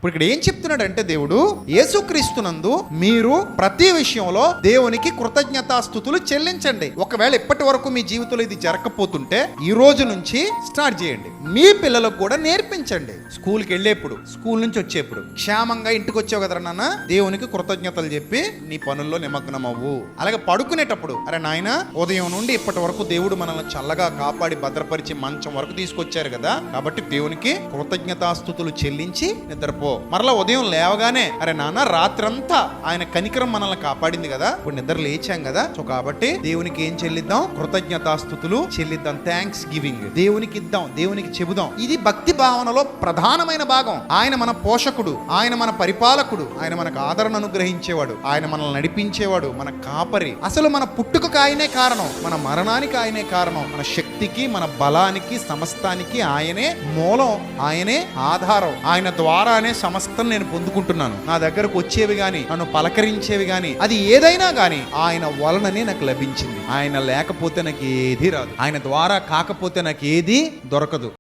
ఇప్పుడు ఇక్కడ ఏం చెప్తున్నాడంటే దేవుడు, యేసుక్రీస్తునందు మీరు ప్రతి విషయంలో దేవునికి కృతజ్ఞతాస్తుతులు చెల్లించండి. ఒకవేళ ఇప్పటి వరకు మీ జీవితంలో ఇది జరగకపోతుంటే ఈ రోజు నుంచి స్టార్ట్ చేయండి. మీ పిల్లలకు కూడా నేర్పించండి. స్కూల్కి వెళ్ళేప్పుడు, స్కూల్ నుంచి వచ్చేప్పుడు, క్షేమంగా ఇంటికి వచ్చావు కదరా నాన్న, దేవునికి కృతజ్ఞతలు చెప్పి నీ పనుల్లో నిమగ్నం అవ్వు. అలాగే పడుకునేటప్పుడు, అరే నాయన ఉదయం నుండి ఇప్పటి వరకు దేవుడు మనల్ని చల్లగా కాపాడి భద్రపరిచి మంచం వరకు తీసుకొచ్చారు కదా, కాబట్టి దేవునికి కృతజ్ఞతాస్తుతులు చెల్లించి నిద్రపో. మరలా ఉదయం లేవగానే, అరే నాన్న రాత్రంతా ఆయన కనికరం మనల్ని కాపాడింది కదా, ఇప్పుడు నిద్ర లేచాం కదా, సో కాబట్టి దేవునికి ఏం చెల్లిద్దాం? కృతజ్ఞతాస్తుతులు చెల్లిద్దాం. థ్యాంక్స్ గివింగ్ దేవునికి ఇద్దాం, దేవునికి చెబుదాం. ఇది భక్తి భావనలో ప్రధానమైన భాగం. ఆయన మన పోషకుడు, ఆయన మన పరిపాలకుడు, ఆయన మనకు ఆదరణ అనుగ్రహించేవాడు, ఆయన మనల్ని నడిపించేవాడు, మన కాపరి. అసలు మన పుట్టుకకు ఆయనే కారణం, మన మరణానికి ఆయనే కారణం, మన శక్తికి, మన బలానికి, సమస్తానికి ఆయనే మూలం, ఆయనే ఆధారం. ఆయన ద్వారానే సమస్తం నేను పొందుకుంటున్నాను. నా దగ్గరకు వచ్చేవి గాని, నన్ను పలకరించేవి గాని, అది ఏదైనా గాని ఆయన వలననే నాకు లభించింది. ఆయన లేకపోతే నాకు ఏది రాదు, ఆయన ద్వారా కాకపోతే నాకు ఏది దొరకదు.